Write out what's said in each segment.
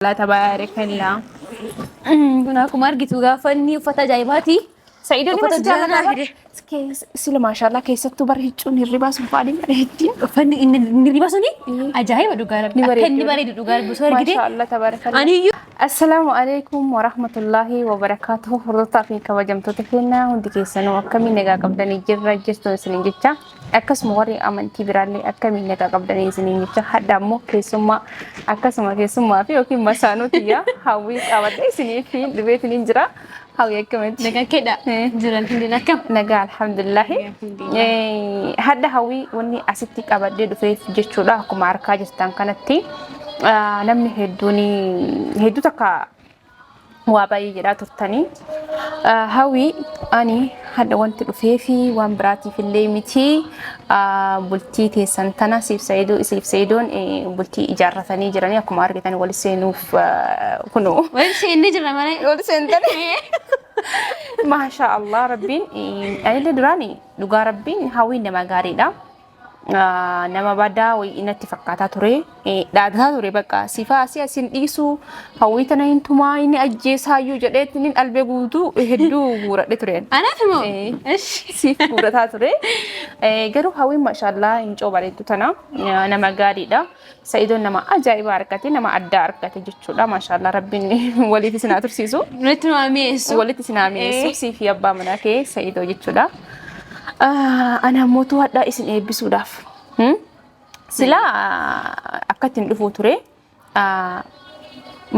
لا تبارك الله. كناكم أرجتوا غافني وفتى جايباتي سعيدوني وفتى بس جالا جانا نبا هيري كيس سلا ما شاء الله كيستو برهجون الرباس مفادي برهجين فني إن نريباسوني إيه أجايب دوغارب أكني نبريدون بريد دوغارب بسوار ما كده شاء الله تبارك الله. أنا يو السلام عليكم ورحمة الله وبركاته. فرضا في كوجمتو تكينا هندي كيسانو أكمل نجا قبلني جرّا جستو سنين جتا أكس موري أمانتي برالي أكمل نجا قبلني سنين جتا حدا مو كيسما أكس ما كيسما في أوكي مسانو تيا هاوي أودي سنين في البيت نينجرا هاوي كمان نجا كده جران هندي نكم نجا الحمد لله. هذا هاوي وني أستيك أبدي دفعي جشوا له كم عركة جستان كانت تي namni hedduu takka waa baay'ee jedhaa turtanii hawii ani hadda wanti dhufee fi waan biraatiif illee miti bultii teessan tana siif Saidoon bultii ijaarratanii jiranii akkuma argitan wal seenuuf kunu وين شيء نجرا مالي wal seentanii maasha Allah rabbiin ani duraanii dhugaa rabbiin hawii nama gaariidha. nama badaa way inatti fakkaataa ture dhaadataa ture bakka sifa asin dhiisu hawwii tana hintumaa inni ajjeesaayyuu jedheetti nin albee guutuu hedduu guuradhe tureen أنا فهمو إيش siif guurataa ture garuu hawwiin maashaallah hincoo bareeddu tana nama gaariidha. Saidoon nama ajaa'iba argate nama addaa argate jechuudha maashaallah rabbiin waliif isin haa tursiisu نتنو أميسو walitti isin haa mi'eessu siifi abbaa manaa kee Saidoo jechuudha. Ana mootuu hadhaa isin eebbisuudhaaf sila akkatiin dhufuu ture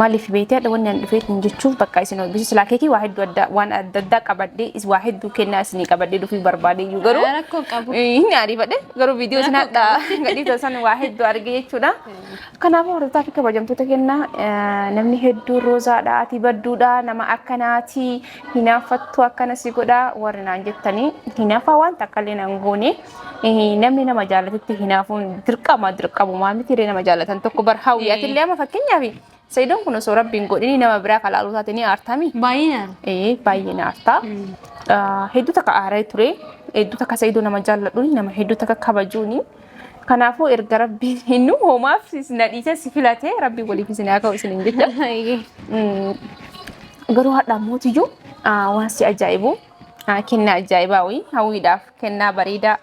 maaliif beekte hadha wanni an dhufeetiin jechuuf bakka isin eebbisu sila keekii waa hedduu addaa waan adda addaa qabadhee waa hedduu kennaa isinii qabadhee dhufuu barbaade iyyuu garuu أنا كون قابو hin ariifadhe garuu viidiyoo isin hadhaa gadhiisa san waa hedduu arge jechuudha. Kanaafuu hordofaa fi kabajamtoota kennaa namni hedduu roozaadha ati badduudha nama akkanaati hinaafattu akkana si godha warri naan jettanii hinaafaa waan takka illee naan goone namni nama jaalatetti hinaafuun dirqamumaa miti nama jaalatan tokko bar hawwiyaati illee ama fakkeenyaaf Saidoon kun osoo rabbiin godhini nama biraa kalaaluu taatanii aartami باينا baay'ee na aartaa hedduu takka aaraa ture hedduu takka Saidoo nama jaalladhuuni nama hedduu takka kabajuuni. Kanaafuu erga rabbiin hinnu hoomaaf na dhiisee si filatee rabbiin waliif isin haa ka'u isiniin jecha. Garuu hadhaa mootiyyuu waan si ajaa'ibu kennaa ajaa'ibaa wayii hawwiidhaaf kennaa bareedaa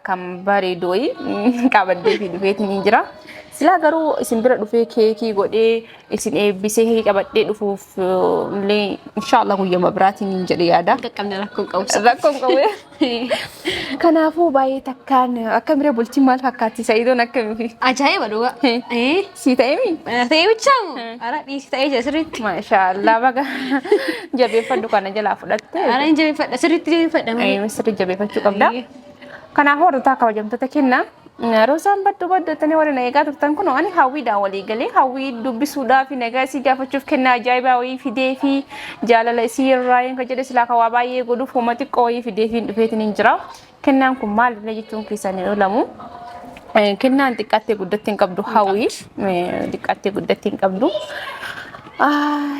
kan bareedu wayii qabadhee fi dhufeetiin jira. Sila garuu isin bira dhufee keekii godhee isin eebbisee qabadhee dhufuuf illee inshallah guyyama biraatiin hin jedhe yaada. قمنا لكم قوس Rakkoon qabu. Kanaafuu baay'ee takkaan akka mira bultiin maal fakkaatti Saidoon akkamiif أجايب دوغا إيه si ta'emi? تيجي وتشامو أنا ديس تيجي سريت Maashaallah baga jabeeffadhu kana jalaa fudhatte. أنا إنجي فدا سريت جي فدا Misirri jabeeffachuu qabda. Kanaafuu hordofaa kabajamtoota kennaa. Roosaan baddu tani warra eegaa turtan kun ani hawwiidhaan walii galee hawwii dubbisuudhaaf nagaa isii gaafachuuf kennaa ajaa'ibaa wayii fidee fi jaalala isii irraa kan jedhe silaa kawaa baay'ee godhuuf hooma xiqqoo wayii fidee fi dhufeetiin hin jira. Kennaan kun maalirra jechuun keessan hin oolamu. Kennaan xiqqaattee guddatti hin qabdu hawwii xiqqaattee guddatti hin qabdu.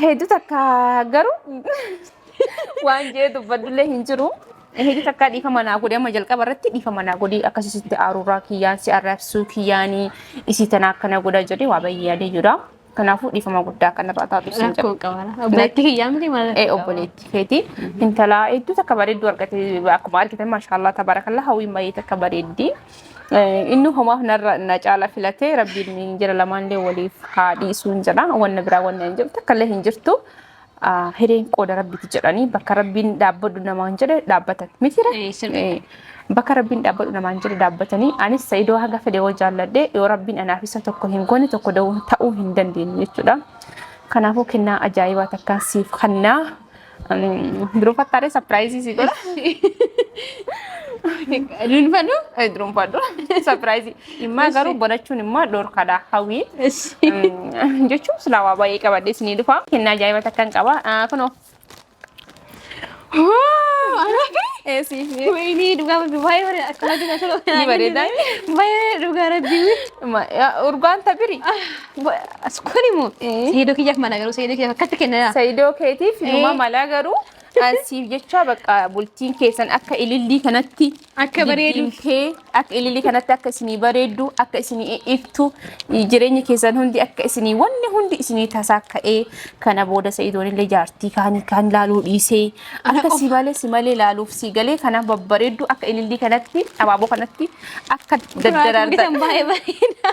Hedduu takka garuu waan jee dubbadullee hin jiru. Hedduu takka dhiifa manaa godhee amma jalqaba irratti dhiifa manaa godhee akkasitti aaruuraa kiyyaan si arrabsuu kiyyaanii isii tana akkana godha jedhee waa baay'ee yaadee jira. Kanaafuu dhiifama guddaa kanarraa taatu isin jira. ركون قوانا بلاتي هي يامتي مالا Obboleetti feeti intala hedduu takka bareedduu argate akkuma argitan maashaallah tabarakallah hawwiin baay'ee takka bareeddi. Inni homaaf na caala filatee rabbiin jira lamaanillee waliif haa dhiisuun jedha wanna biraa wanna hin jiru takka illee hin jirtu. Hireen qooda rabbiiti jedhanii bakka rabbiin dhaabbatu namaan jedhe dhaabbatan mitira bakka rabbiin dhaabbatu namaan jedhe dhaabbatanii anis Saidoo haga fedhe yoo jaalladhe yoo rabbiin anaaf isa tokko hin goone tokko ta'uu hin dandeenye jechuudha. Kanaafuu kennaa ajaa'ibaa takkaan siif kannaa duruu fattaaree sapiraayizii si godha. دون فدو Duruu fadhu sapiraayizii immaa garuu godhachuun immoo dhorkadha hawwii. Jechuun silaa waa baay'ee qabadhee isinii dhufa. Kennaa ajaa'ibaa takkaan qaba. Kunoo. Siif ويني دوغا باي ورا أكلا دوغا سلو ni bareeda. باي دوغا ربي Urgaan tabiri. أسكوني مو سيدو كي جاك مانا غرو سيدو كي جاك كتك إننا Saidoo keetiif numa mala garuu Ansiif jecha bakka bultiin keessan akka ilillii kanatti Akka bareedu. akka ilillii kanatti akka isinii bareeddu akka isinii iftu jireenya keessan hundi akka isinii wanni hundi isinii tasakka'ee kana booda Sa'iidoon illee jaartii kan laaluu dhiisee akka si malee laaluuf si galee kana babbareeddu akka ilillii kanatti abaaboo kanatti akka daddaraartan baay'ee bareeda.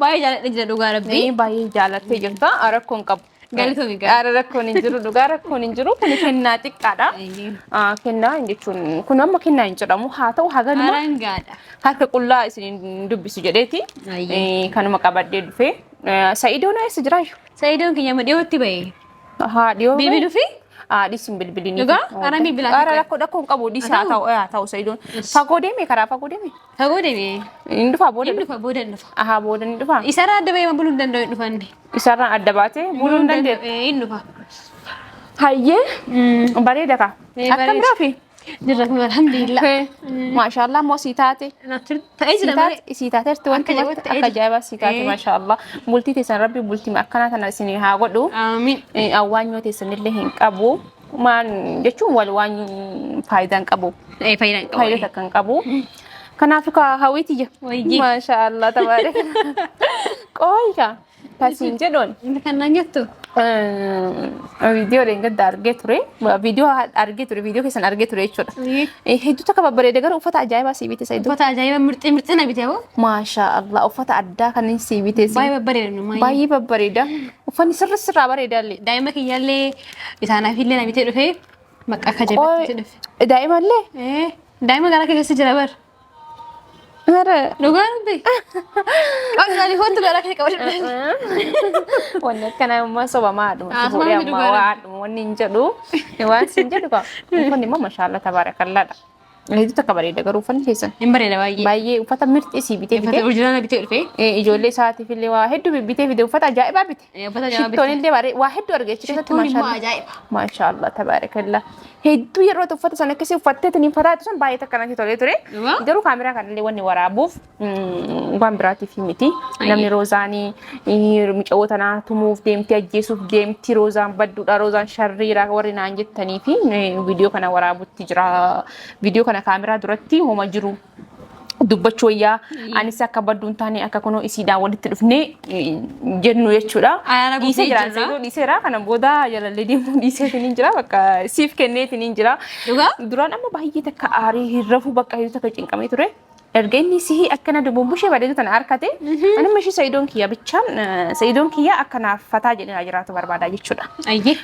Baay'ee jaalladhe jira dhugaa rabbii. baay'ee jaalattee jirta rakkoon qabu. Galatoomii gara. Ara rakkoon hin jiru dhugaa rakkoon hin jiru kun kennaa xiqqaadha. Kennaa jechuun kun amma kennaa hin jedhamu haa ta'u haganuma Arangaadha. harka qullaa isin dubbisu jedheeti kanuma qabadhee dhufee Sa'iidoon eessa jiraayu? Sa'iidoon keenya dhiyootti bahe. Haa dhiyoo Bilbiluu fi dhiisin bilbilini. Dhugaa? Ara bilbilaa fi Ara rakkoon qabu dhisi haa ta'u Sa'iidoon fagoo deeme karaa fagoo deeme. fagoo deeme. Inni dhufaa booda Inni dhufa booda dhufa. booda ni dhufaa. Isarraa adda bahee buluu hin danda'u hin dhufanne. Isarraan adda baatee buluu hin dandeessu. Hin dhufa. Hayyee bareeda kaa. Akkam biraafi? Jirra kun alhamdulillah. Maashaallah moo sii taate. Ta'ee jira malee. Sii taateerti wanti Akka jabaatti akka ajaa'ibaa sii taate maashaallah. Bultii teessan rabbi bultii akkanaa tana isinii haa godhu. Amiin. Awwaanyoo teessanillee hin qabu. Maan jechuun wal waan faayidaa hin qabu. Faayidaan qabu. Faayidaa takka hin qabu. Kanaaf hawwiitiyya. Wayyee. Maashaallah tabaaraka. Qooyika. Kasiin jedhoon. Kan naan jettu. Viidiyoo gadda argee ture. Viidiyoo keessan argee ture jechuudha. Hedduu takka babbareeda garuu uffata ajaa'ibaa sii bite Sa'iidoo. Uffata ajaa'iba mirxii na bitee hoo? Maashaallah uffata addaa kan sii bite Baay'ee babbareeda nu baay'ee babbareeda. Uffanni sirraa bareedaallee. Daa'ima kiyyaallee isaanaaf illee na bitee dhufee bakka akka jabeetti dhufe. Daa'imallee. Daa'ima gara keessa jira bar. Hara. Dhugaa dubbi. Qabsaanii hoottu gara kee qabadhu. Wanni akkanaa immoo sobamaadhuma. Asuma Fuudhee miti amma dhugaadha. waadhuma wanni hin jedhu. Waan sin jedhu kaa. Uffanni immoo maashaallah tabaarakallaadha. Hedduu takka bareeda garuu uffanni keessan. Hin bareeda baay'ee. Baay'ee uffata mirxii sii bitee Uffata bitee. oriijinaala bitee dhufee. Ijoollee isaatiif illee waa hedduu bitee fide uffata ajaa'ibaa bite. Uffata ajaa'ibaa Shittoon illee waa hedduu argeechi keessatti Shittoon immoo maashaallah. ajaa'iba. Maashaallah tabaarakallah. Hedduu yeroo uffata sana akkasii uffattee taniin fataatu sun baay'ee takka natti tolee ture. Dhugaa? Garuu kaameraa kanallee wanni waraabuuf waan biraatiif miti. Namni roozaanii mica'oo tanaa tumuuf deemti ajjeesuuf deemti roozaan badduudha roozaan sharriira warri naan jettanii fi viidiyoo kana waraabutti jira. Viidiyoo kana kaameraa duratti homa jiru. Dubbachuu wayyaa anis akka badduun taane akka kunoo isiidhaan walitti dhufnee jennu jechuudha. Ayaana Dhiisee gubbee jira jirra. Sa'iidoo dhiiseera kana booda jalallee deemuu dhiiseetiin hin jira bakka siif kenneetiin hin jira. Dhugaa? Duraan amma baay'ee takka aarii hirrafuu bakka hedduu takka cinqamee ture. Erga inni sihii akkana dubbushee bareedu tana harkate. Ani mashii Sa'iidoon kiyya bichaan Sa'iidoon kiyya akkanaaf fataa jedhee jiraatu barbaada jechuudha. Ayyee.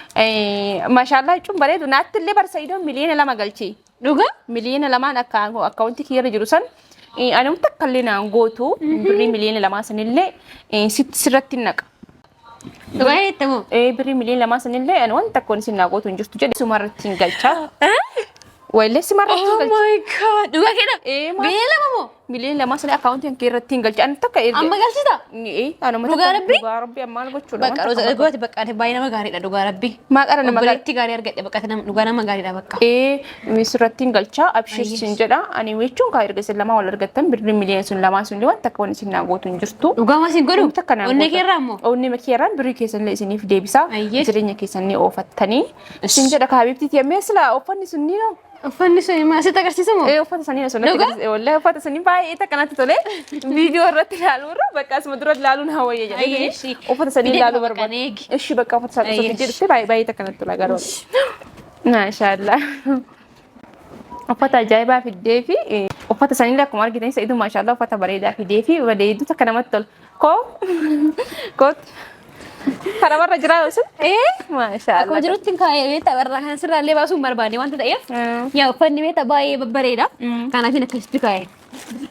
Maashaallah jechuun bareedu naatti illee bar Sa'iidoon miliyoona 2 galchee. Dhugaa? Miliyoona 2 akka akkaawuntii kiyya irra jiru san. Ani takka illee naan gootu birrii miliyoona 2 sanillee sirratti naqa. Dhugaa jettamu. Birrii miliyoona 2 sanillee ani waan takkoon isin naa gootu hin jirtu jedhe sumarratti hin galchaa. Waillee simarratti hin Oh galchaa. my god. Dhugaa keedha. Maal? Biyya lama moo? Miliyoona 2 sanillee akkaawuntii kee irratti hin galchaa. Ani takka erga. Amma galchita? Anuma Dhugaa rabbii? Dhugaa rabbii ammaal gochuudha. Bakka dhugaati bakka baay'ee nama gaariidha dhugaa rabbii. Maaqara nama gaarii. Obboleettii gaarii argadhe bakka dhugaa nama gaariidha bakka. Misirratti hin galchaa abshirsin jedha. Ani jechuun kaa erga isin lama wal argattan birrii miliyoona sun 2 sun waan takka waan isin naa gootu hin jirtu. Dhugaa maas hin godhu? Takka naan Onnee gootu. keerraa immoo? Onnee keerraan birrii keessanillee isiniif deebisaa. Ayyee. Jireenya keessanii oofattanii. Isin jedha kaabibtiiti yammee sila uffanni sun ni noo. Uffanni sun maasitti agarsiisa moo? Uffata sanii osoo Dhugaa? natti wallee uffata sanii baay'ee takka natti tole. Viidiyoo irratti ilaaluu irra bakka asuma dura ilaaluun hawwayya Ayyee, jedhee ishii. uffata sanii Biddeena ilaaluu bakka barbaada. neegi. Ishii bakka uffata sana osoo Ayyee. fidee baay'ee takka natti tola garuu. Maashaallah. Uffata ajaa'ibaa fiddee fi uffata sanii akkuma argitan Sa'iiduu maashaallah uffata bareedaa fidee fi bareedduu takka namatti tola. Kooti. Karamarra jira sun? Maashaallah. Akkuma jirutti kaayee beektaa barraa kan sirraallee baasuun barbaade wanta ta'eef. Yaa uffanni beektaa baay'ee babbareeda. Kanaaf hin akkasitti kaayee.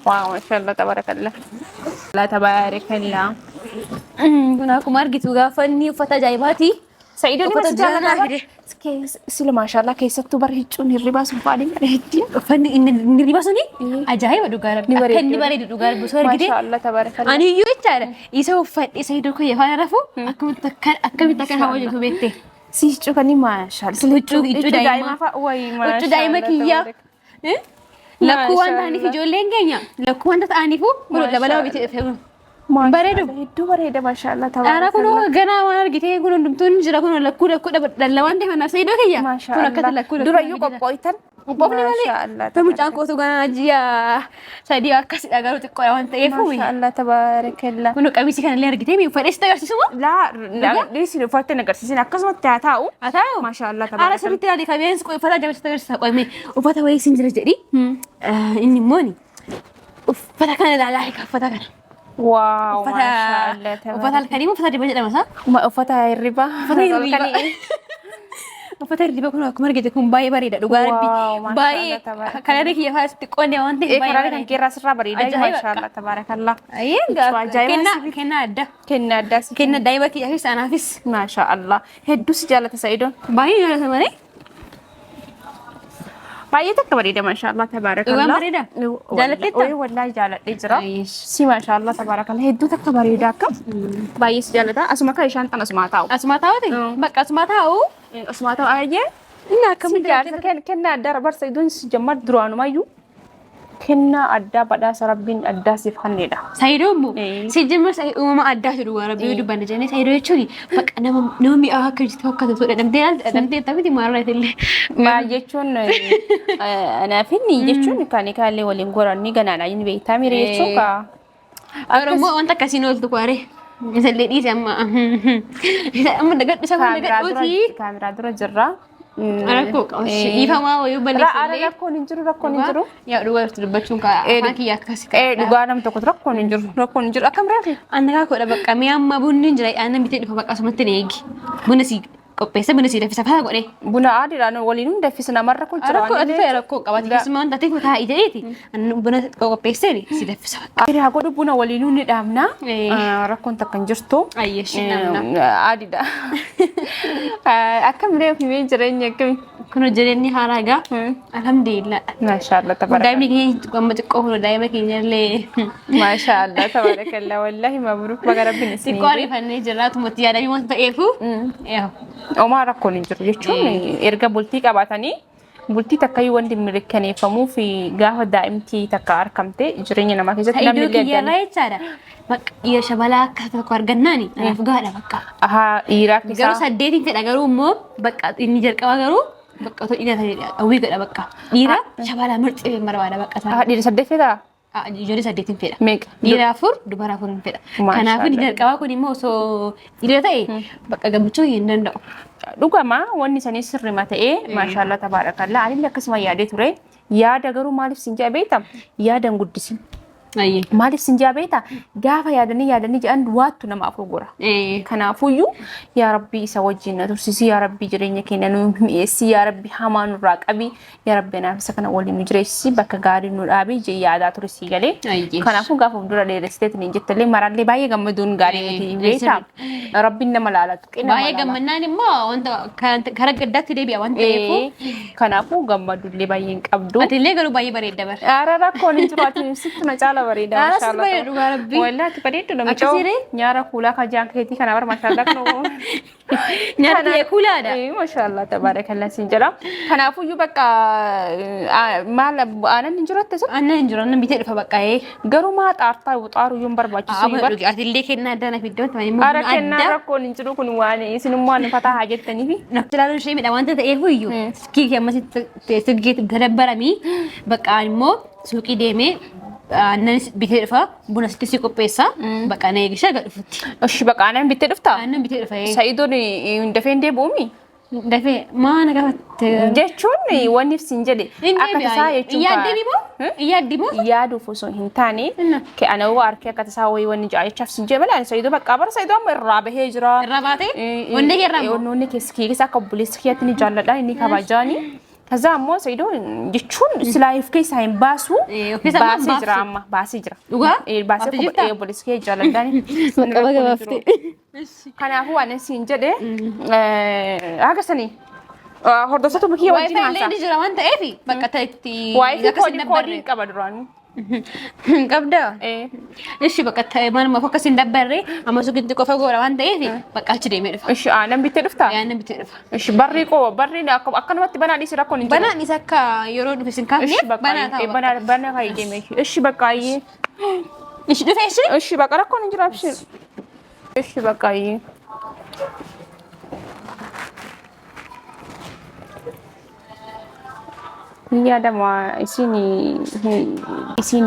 Waaw maashaallah tabarakallah. La tabarakallah. Kun akkuma argitu gaafa inni uffata ajaa'ibaati. Sa'iidoon Uffata ima jaalladha jaalladhaa bara. Sila maashaallah keessattuu bara hiccuun hirribaa sun faadhi bareeddi. Uffanni inni riba suni ajaa'iba dhugaa rabbi. Ni bareedu. Akka inni bareedu dhugaa rabbi osoo argite. Maashaallah tabarakallah. Ani iyyuu jechaadha. Isa uffadhe isa iddoo koo yafaan rafu akkamitti akka hawa jirtu beekte. Si hiccuu kan maashaallah. Huccuu daa'imaa. Huccuu daa'ima kiyyaa. Lakkuu waan ta'aniif ijoolleen keenya lakkuu wanta ta'aniif dabalama bitee dhufe. bareedu hedduu bareeda maashaallah tabaaraka. Ara kuno ganaa waan argitee kun hundumtuun jira kun lakkuu dalla waan ta'eef naaf sayyidoo kiyya. Kun akka lakkuu durayyuu qophooytan. Qophoofni malee. Tamucaan kootu ganaa ji'a sadii akkasidha garuu xiqqoodha waan ta'eef. Maashaallah tabaarakallah. Kun qamisi kanallee argitee mi uffadhee sitti agarsiisu moo? Laa dhiisii uffattee agarsiisin akkasumatti haa taa'u. Haa taa'u. Maashaallah tabaarakallah. Ara sirriitti ilaali kabeensi uffata jabeessatti agarsiisa qoyme uffata wayii siin jira jedhi. Inni immoo uffata kana ilaalaa uffata kana. Wow, maashaallah tabaarakallah. Uffata halkanii moo uffata dibaa jedhama isaa? Uffata hirribaa. Uffata hirribaa. Uffata hirribaa kun akkuma argite kun baay'ee bareeda dhugaa rabbi. Baay'ee kanarra kiyya faas xiqqoon waan ta'eef baay'ee. Kanarra kan keerraa sirraa bareeda maashaallah tabaarakallah. Kennaa adda. Kennaa addaa. Kennaa daa'iba kiyyaafis anaafis. Maashaallah. Hedduu si jaalata Sa'idoon. Baay'ee jaalata malee. Baay'ee takka bareeda maashaallah tabaarakallah. Waan bareeda. Jaalatteetta? Wallahi jaaladhee jira. Si maashaallah tabaarakallah hedduu takka bareeda akka. Baay'ee si jaalata. Asuma kan ishaan tan asuma taa'u. Asuma taa'uti? Bakka asuma taa'u. Asuma taa'u ayyee. Inni akkamitti kennaa addaa barsa idoon si jammar duraanumayyuu. Kennaa addaa badhaasa rabbiin addaa siif kennedha. Sayidoo immoo si jimma uumama addaa jedhu waa rabbii dubbanne jennee sayidoo jechuun bakka nama mi'aa akka jirtu akka ta'u dhamdee taphiti maarraa illee. Maal jechuun anaafinni jechuun kan kaallee waliin goranni ganaadha inni beektaa miree jechuun kaa. Oromoo wanta akkasiin ooltu kwaaree. Isallee dhiise amma dagadhisa kun dagadhuuti. Kaameraa dura jirra. Rakkoo qabashee dhiifamaa wayuu balleessallee. Rakkoon hin jiru. Yaa dhugaa jirtu dubbachuun kaa afaan kiyya akkasi. Dhugaa nam tokko rakkoon hin jiru. Akkam raafi? Annakaa kodha bakka mi'a amma bunni hin jira aannan bitee dhufa bakka asumatti ni eegi. Buna si qopheessa buna si daffisa faa godhee. Buna aadiidhaan waliin daffisa namarra kun jira. Rakkoo qabaate keessumaa wanta ta'eef taa'ii jedheeti. Buna qopheessee si daffisa. Haa godhu buna waliin ni dhaabna. Rakkoon takka hin jirtu. Ayyeeshi namna. Aadiidha. Akkam reefu himee jireenya akkami? Kun jireenyi haaraa egaa. Alhamdulillah. Maashaallah tabaarakallah. Daa'imni keenya amma xiqqoo kun daa'ima keenya illee. Maashaallah tabaarakallah wallahi mabruuk baga rabbiin isin. Xiqqoo ariifannee jirra tumatti yaadamii wanta ta'eefu. Omaa rakkoon hin jiru jechuun erga bultii qabaatanii bultii takkayyuu wanti mirkaneeffamuu fi gaafa daa'imtii takka argamte jireenya namaa keessatti namni illee adda. Jechaadha. Bakka dhiira shabalaa akka tokko argannaani anaaf gaadha bakka. Dhiiraa keessaa. Garuu saddeetiin fedha garuu immoo bakka inni jalqaba garuu bakka otoo dhiira hawwii godha bakka. Dhiira shabalaa mirxee barbaada bakka. Dhiira saddeet fedhaa? Ijoollee saddeetiin fedha. Meeqa? Dhiira afur dubara afur hin fedha. Kanaafuu inni jalqabaa kun immoo osoo dhiira ta'e bakka gammachuu hin danda'u. Dhugama wanni sanii sirrima ta'ee maashaallah tabaarakallah ani akkasuma yaadee ture. Yaada garuu maaliif sin jaa beektam? Yaadan guddisin. Maaliif sin jaa beekta? Gaafa yaadanii jedhan waattu nama afur gora. Kanaafuyyuu yaa rabbii isa wajjin na tursiisi yaa rabbii jireenya keenya nu mi'eessi yaa rabbii hamaa nurraa qabi yaa rabbii naaf isa kana waliin nu jireessi bakka gaarii nu dhaabi jee yaadaa ture sii galee. Kanaafuu gaafa dura dheeressiteet ni jettallee marallee baay'ee gammaduun gaarii miti beekta. Rabbiin nama laalatu. Baay'ee gammadnaan immoo wanta karaa gaddaatti deebi'a waan ta'eef. Kanaafuu gammadullee baay'ee hin qabdu. Atillee garuu baay'ee bareedda bara. Ara rakkoon hin jiru ati sitti na caala bareeda maashaallah. Baay'ee dhugaa rabbi. Wallahi bareeddu namicha nyaara kuulaa kan jaan keetii kana bar maashaallah kan nyaara kuulaadha. Maashaallah tabaarakallah sin jira. Kanaafuyyuu bakka maal aanan hin jiru attasa? Aannan hin jiru aannan bitee dhufa bakka garuu maa xaartaa xaaruyyuu hin barbaachisu. Atillee kennaa addaa naaf iddoo Ara kennaa rakkoon hin jiru kun waan isinummaa nu fataa haa jettaniifi. Nafti ilaaluun ishee midha wanta ta'eef iyyuu kii ammasitti sirgeetti tadabbaramii bakka immoo suuqii deemee aannan bitee dhufa buna sitti si qopheessa bakka na eegisha gad dhufutti. Oshi bakka aannan bitee dhufta? Aannan bitee dhufa. Sa'idoon dafee hin deebi'uumi? Dafee maana gaafate. Jechuun wanni sin jedhe akka tasaa jechuun. Yaaddi moo? Yaaduuf osoo hin taane ana waa arkee akka tasaa wayii wanni jaallachaaf sin jedhe malee Sa'idoo bakka bara Sa'idoo amma irraa bahee jira. Irraa baatee? Wanni keerraa moo? Wanni keessa akka obboleessa kiyyaatti ni jaalladha inni kabajaani. Kaza ammoo Sa'idoo jechuun silaayif keessa hin baasu baasii jira amma baasii jira. Dhugaa? Baasii obboleessa kiyya jaalladhaani. Bakka gabaafte. Kanaafuu waan siin jedhe agarsiisanii hordoftoota bukii wajjin haasaa. Waayifaa illee jira waan ta'eef bakka ta'etti waayifii koodii qaba duraanii. Qabda. Ishi bakka ta'e manuma fakkas hin dabbarre amma suuqitti qofa goora waan ta'eef bakka achi deemee dhufa. Ishi aannan bittee dhufta? Aannan bittee dhufa. Ishi barri akkanumatti banaa dhiisi rakkoon hin jiru. Banaan isa akka yeroo dhufe sin kaafne banaa ta'a. Banaa kan deemee. Ishi bakka ayyee. ايش دفع ايش؟ ايش بقى لكم نجرب ابشر. ايش بقى ايه yaada ma isiin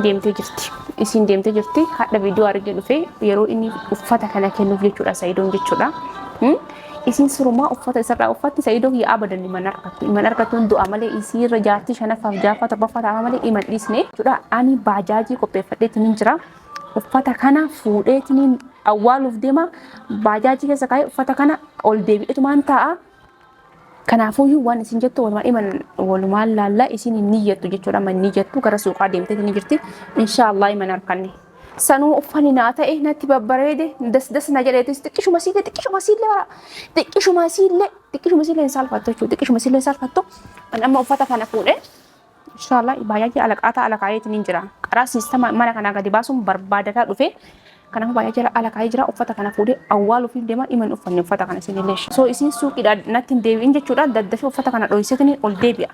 deemtee jirti hadha viidiyoo argee dhufe yeroo inni uffata kana kennuuf jechuudha Sa'idoon jechuudha. Isiin surumaa uffata isarraa uffatti Sa'idoo hin abadan iman argattuun du'a malee isii irra jaartii shanaffaaf jaaffaa torbaffaa ta'a malee iman dhiisne jechuudha. Ani baajaajii qopheeffadheetiin jira uffata kana fuudheetiin awwaaluuf deema baajaajii keessa kaa'ee uffata kana ol deebi'eetumaan ta'a. Kanaafuu waan isin jettu walumaan laallaa isin hin niyyattu jechuudha. Man niyyattu gara suuqaa deemtee ni jirti. Inshaallah iman harkanne. Sanuu uffanni naa ta'e natti babbareede das na jedheetis xiqqishuma siillee hin saalfattu jechuudha. Xiqqishuma siillee hin saalfattu. An amma uffata kana fuudhee inshaallah baajaajii alaqaayeetiin hin jira. Karaa siistama mana kanaa gadi baasuun barbaadataa dhufe. Kanaafuu baajaajii alaqaayee jira uffata kana fuudhee awwaaluuf deema iman uffanni uffata kana sinillee. So isin suuqiidhaan natti hin deebi'in jechuudha. Daddafee uffata kana dho'iseetiin ol deebi'a.